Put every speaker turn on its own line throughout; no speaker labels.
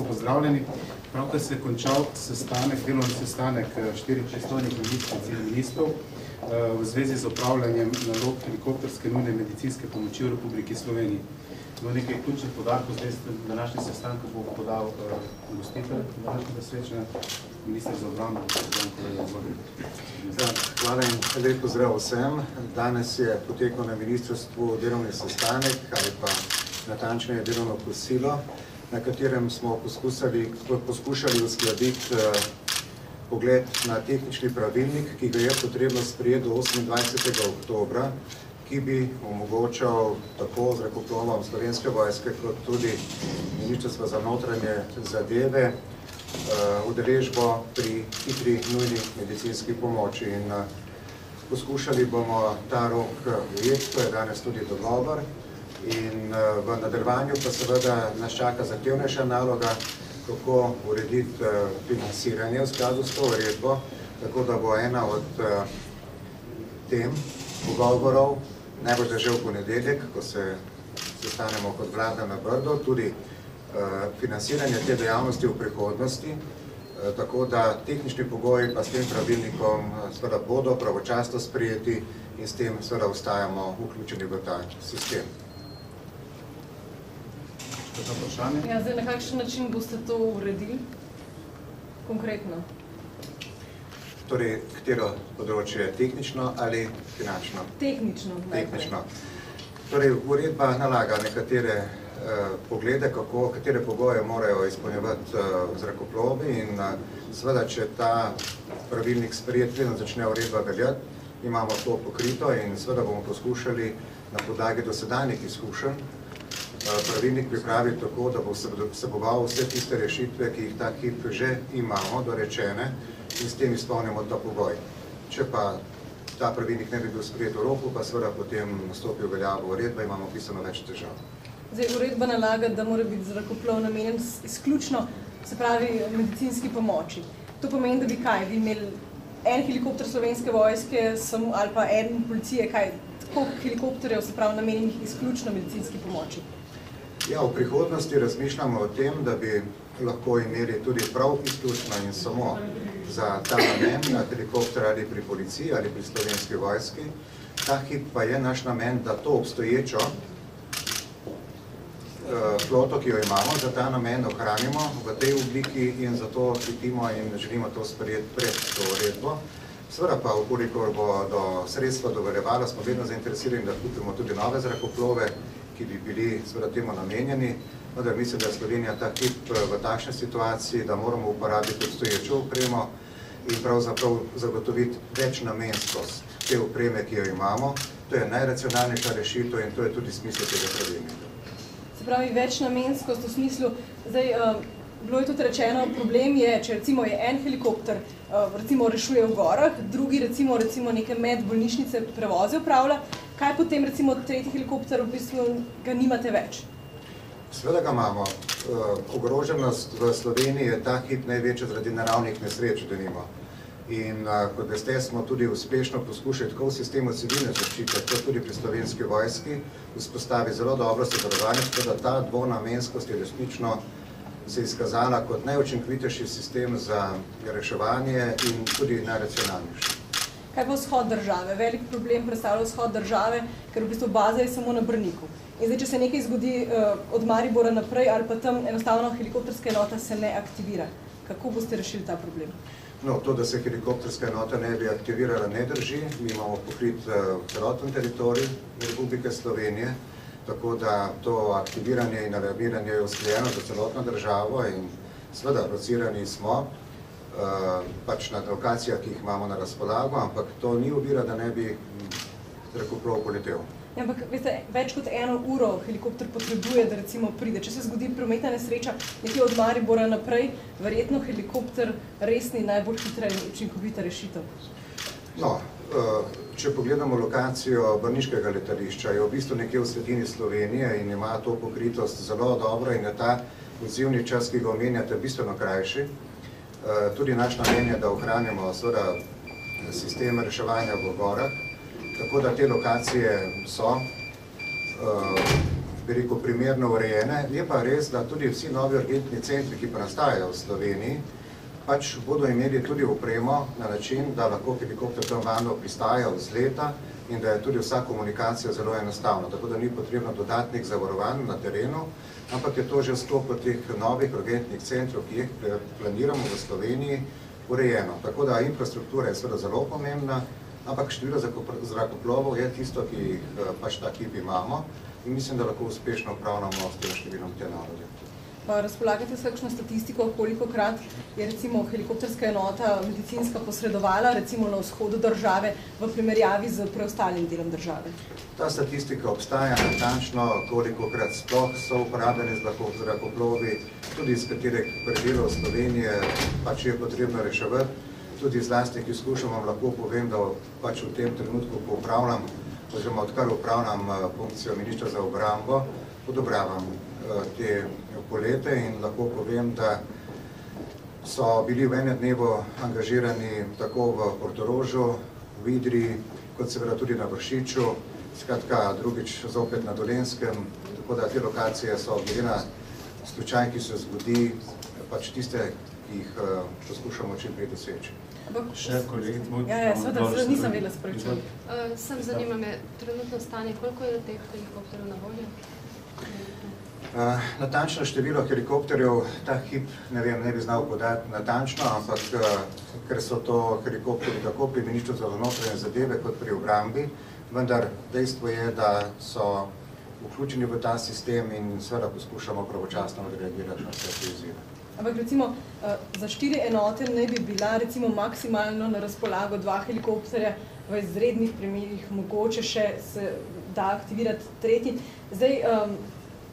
Pozdravljeni. Pravkar se je končal delovni sestanek štirih pristojnih ministric in ministrov v zvezi z opravljanjem nalog helikopterske nujne medicinske pomoči v Republiki Sloveniji. Nekaj ključnih podatkov zdaj na današnji sestanek bo podal gostitelj današnjega srečanja, minister za obrambo.
Hvala in lep pozdrav vsem. Danes je potekal na ministrstvu delovni sestanek ali pa natančneje delovno kosilo, na katerem smo poskušali uskladiti pogled na tehnični pravilnik, ki ga je potrebno sprejeti do 28. oktobra, ki bi omogočal tako zrakoplovom Slovenske vojske kot tudi Ministrstva za notranje zadeve udeležbo pri hitri nujni medicinski pomoči. In poskušali bomo ta rok ujeti, to je danes tudi dogovor. In v nadaljevanju pa seveda nas čaka zahtevnejša naloga, kako urediti financiranje v skladu s to uredbo, tako da bo ena od tem pogovorov, najbolj že v ponedeljek, ko se sestanemo kot vlada na Brdo, tudi financiranje te dejavnosti v prihodnosti, tako da tehnični pogoji pa s tem pravilnikom seveda bodo pravočasno sprejeti in s tem seveda ostajamo vključeni v ta sistem.
Ja, zdaj, na kakšen način boste to uredili? Konkretno?
Torej, katero področje je tehnično ali finančno?
Tehnično.
Tehnično. Torej, uredba nalaga nekatere poglede, katere pogoje morajo izpolnjevati zrakoplovi in seveda, če ta pravilnik sprejet, preden začne uredba veljati, imamo to pokrito in seveda bomo poskušali na podlagi dosedanjih izkušenj pravilnik pripraviti tako, da bo vseboval vse tiste rešitve, ki jih ta hip že imamo dorečene in s tem izpolnimo ta pogoj. Če pa ta pravilnik ne bi bil sprejet v roku, pa seveda potem nastopi v veljavo uredba, imamo pisano več težav.
Zdaj, uredba nalaga, da mora biti zrakoplov namenjen izključno, se pravi, medicinski pomoči. To pomeni, da bi kaj? Bi imeli en helikopter Slovenske vojske ali pa en policije, koliko helikopterjev, se pravi, namenjenih izključno medicinski pomoči?
Ja, v prihodnosti razmišljamo o tem, da bi lahko imeli tudi prav izključno in samo za ta namen na helikopter ali pri policiji ali pri Slovenski vojski. Ta hip pa je naš namen, da to obstoječo floto, ki jo imamo, za ta namen ohranimo v tej obliki in zato hitimo in želimo to sprejeti pred to uredbo. Seveda pa, kolikor bo do sredstva dovoljevala, smo vedno zainteresirani, da kupimo tudi nove zrakoplove, ki bi bili seveda temu namenjeni, vendar mislim, da je Slovenija ta hip v takšni situaciji, da moramo uporabiti obstoječo opremo in pravzaprav zagotoviti večnamenskost te opreme, ki jo imamo. To je najracionalnejša rešitev in to je tudi smisel tega pravilnika.
Se pravi, večnamenskost v smislu, zdaj, bilo je tudi rečeno, problem je, če recimo je en helikopter, recimo rešuje v gorah, drugi recimo neke medbolnišnice prevoze upravlja, kaj potem recimo tretji helikopter v bistvu ga nimate več?
Seveda ga imamo. Ogroženost v Sloveniji je ta hip največja zaradi naravnih nesreč, denimo. In kot veste, smo tudi uspešno poskušali tako v sistemu civilne zaščite, kot tudi pri Slovenski vojski, vzpostavi zelo dobro sodelovanje, tako da ta dvonamenskost je resnično se izkazala kot najučinkovitejši sistem za reševanje in tudi najracionalnejši.
Kaj pa vzhod države? Velik problem predstavlja vzhod države, ker v bistvu baza je samo na Brniku. In zdaj, če se nekaj zgodi od Maribora naprej ali pa tam enostavno helikopterska enota se ne aktivira. Kako boste rešili ta problem?
No, to, da se helikopterska enota ne bi aktivirala, ne drži. Mi imamo pokrit celoten teritorij Republike Slovenije, tako da to aktiviranje in alarmiranje je usklajeno za celotno državo in seveda locirani smo pač na lokacijah, ki jih imamo na razpolago, ampak to ni ovira, da ne bi zrakoplov poletel.
Ja, ampak, veste, več kot 1 uro helikopter potrebuje, da recimo pride. Če se zgodi prometna nesreča nekje od Maribora naprej, verjetno helikopter res ni najbolj hitra in učinkovita rešitev.
No, če pogledamo lokacijo brniškega letališča, je v bistvu nekje v sredini Slovenije in ima to pokritost zelo dobro in je ta odzivni čas, ki ga omenjate, bistveno krajši. Tudi naš namen je, da ohranimo seveda sistem reševanja v gorah, tako da te lokacije so bi rekel, primerno urejene. Je pa res, da tudi vsi novi urgentni centri, ki pa nastajajo v Sloveniji, pač bodo imeli tudi opremo na način, da lahko helikopter tam vanjo pristaja, vzleta in da je tudi vsa komunikacija zelo enostavna. Tako da ni potrebno dodatnih zavarovanj na terenu, ampak je to že v sklopu teh novih urgentnih centrov, ki jih planiramo v Sloveniji, urejeno. Tako da infrastruktura je seveda zelo pomembna, ampak število zrakoplovov je tisto, ki jih pač ta kip imamo in mislim, da lahko uspešno upravljamo s tem številom te naloge.
Razpolagate s kakšno statistiko, kolikokrat je recimo helikopterska enota medicinska posredovala recimo na vzhodu države v primerjavi z preostalim delom države?
Ta statistika obstaja natančno, kolikokrat sploh so uporabljeni zrakoplovi, tudi iz katerih predelov Slovenije pač je potrebno reševati. Tudi iz lastnih izkušenj vam lahko povem, da pač v tem trenutku, ko upravljam, oziroma odkar upravljam funkcijo ministra za obrambo, odobravam te polete in lahko povem, da so bili v enem dnevu angažirani tako v Portorožu, v Idriji, kot seveda tudi na Vršiču, skratka drugič zopet na Dolenjskem, tako da te lokacije so bili na slučaj, ki se zgodi, pač tiste, ki jih poskušamo čim prej doseči.
Še kolegic moj?
Ja, seveda, nisem vedela spravičila.
Sem zanima me trenutno stanje, koliko je teh helikopterov na voljo?
Natančno število helikopterjev ta hip ne bi znal podati natančno, ampak ker so to helikopterji tako pri ministrstvu za notranje zadeve kot pri obrambi, vendar dejstvo je, da so vključeni v ta sistem in seveda poskušamo pravočasno odreagirati na vse te izzive.
Ampak recimo za 4 enote ne bi bila recimo maksimalno na razpolago 2 helikopterja, v izrednih primerih mogoče še se da aktivirati tretji. Zdaj,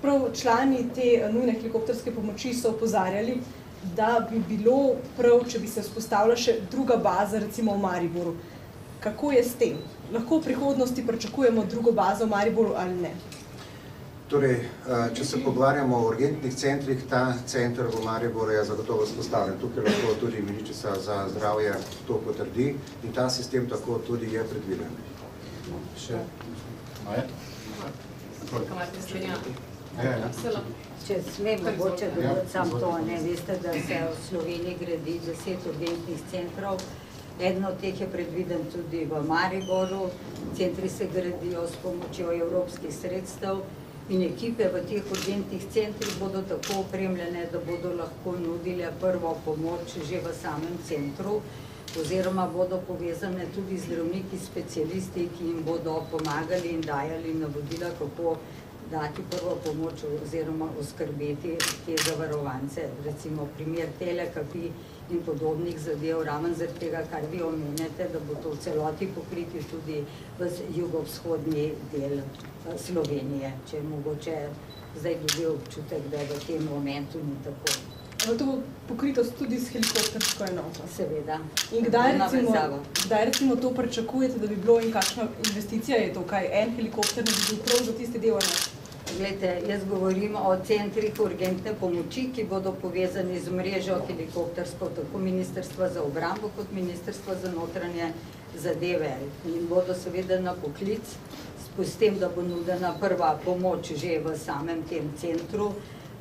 prav člani te nujne helikopterske pomoči so opozarjali, da bi bilo prav, če bi se vzpostavila še druga baza, recimo v Mariboru. Kako je s tem? Lahko v prihodnosti pričakujemo drugo bazo v Mariboru ali ne?
Torej, če se pogovarjamo o urgentnih centrih, ta center v Mariboru je zagotovo vzpostavljen. Tukaj lahko tudi ministrica za zdravje to potrdi in ta sistem tako tudi je predviden.
Še? Maja?
Če smem mogoče dodati samo to, veste, da se v Sloveniji gradi 10 urgentnih centrov. Eden od teh je predviden tudi v Mariboru. Centri se gradijo s pomočjo evropskih sredstev in ekipe v teh urgentnih centrih bodo tako opremljene, da bodo lahko nudile prvo pomoč že v samem centru, oziroma bodo povezane tudi zdravniki, specialisti, ki jim bodo pomagali in dajali navodila, kako dati prvo pomoč oziroma oskrbeti te zavarovance. Recimo primer Telekapi in podobnih zadev, raven zaradi tega, kar vi omenjate, da bo to v celoti pokriti tudi v jugovzhodni del Slovenije, če je mogoče zdaj dobil občutek, da v tem momentu ni tako.
To bo pokrito tudi s helikoptersko enoto?
Seveda.
In kdaj recimo to pričakujete, da bi bilo in kakšna investicija je to, kaj en helikopter ne bi bil prav za tisti del enote?
Glejte, jaz govorim o centrih urgentne pomoči, ki bodo povezani z mrežo helikoptersko, tako Ministrstva za obrambo kot Ministrstva za notranje zadeve. In bodo seveda na poklic, s tem, da bo nudena prva pomoč že v samem tem centru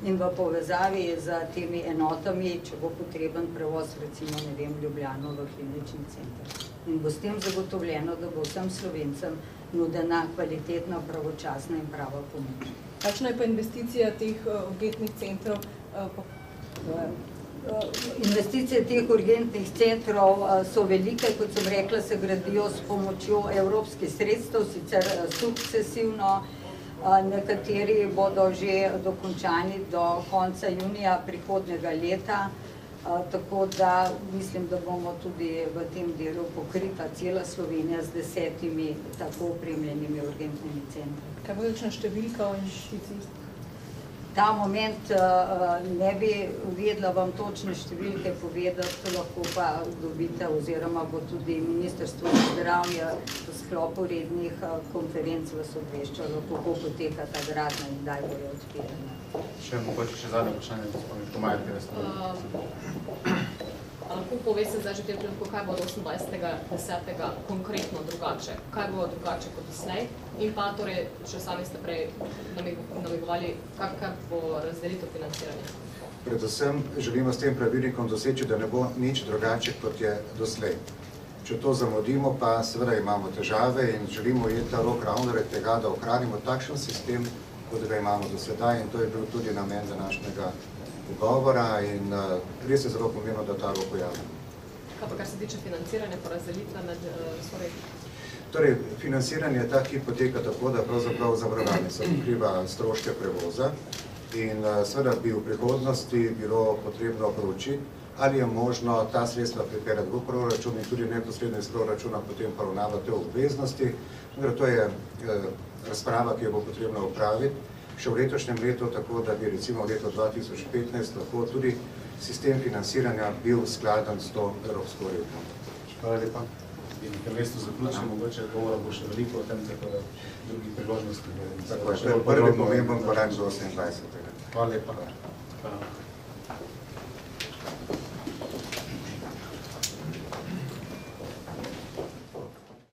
in v povezavi z temi enotami, če bo potreben prevoz, recimo, Ljubljano v klinični center. In bo s tem zagotovljeno, da bo vsem Slovencem nudena kvalitetna, pravočasna in prava pomoč.
Kakšna je pa investicija teh urgentnih centrov?
Investicije teh urgentnih centrov so velike, kot sem rekla, se gradijo s pomočjo evropskih sredstev, sicer sukcesivno. Nekateri bodo že dokončani do konca junija prihodnjega leta, tako da mislim, da bomo tudi v tem delu pokrita cela Slovenija z 10 tako opremljenimi urgentnimi centri.
Kaj bo kakšna številka o investiciji?
Ta moment ne bi vedela vam točne številke povedati, lahko pa dobite, oziroma bo tudi Ministrstvo za zdravje v sklopu rednih konferenc vas obveščalo, kako poteka ta gradnja in kdaj bojo odpirane.
Še mogoče še zadnje vprašanje, gospodin Tomaj, ker je
lahko poveste zdaj že v tem trenutku, kaj bo od 28.10. konkretno drugače? Kaj bo drugače kot doslej? In pa torej, še sami ste prej namigovali, kakšna bo razdelitev financiranja?
Predvsem želimo s tem pravilnikom doseči, da ne bo nič drugače, kot je doslej. Če to zamudimo, pa seveda imamo težave in želimo ujeti ta rok ravno zaradi tega, da ohranimo takšen sistem, kot ga imamo do sedaj, in to je bil tudi namen današnjega pogovora in res je zelo pomembno, da ta rok ujamemo.
Kaj pa kar se tiče financiranja, pa razdelitve med resorji?
Torej, financiranje ta hip poteka tako, da pravzaprav zavarovalnica pokriva stroške prevoza in seveda bi v prihodnosti bilo potrebno proučiti, ali je možno ta sredstva pripeljati v proračun in tudi neposredno iz proračuna potem poravnavati obveznosti. To je razprava, ki jo bo potrebno opraviti še v letošnjem letu, tako da bi recimo v letu 2015 lahko tudi sistem financiranja bil skladen s to Evropsko uredbo.
Hvala lepa. In na tem mestu zaključim, mogoče govora bo še veliko o tem, tako da drugih priložnosti.
Tako je, to je prvi pomemben korak do 28.
Hvala lepa.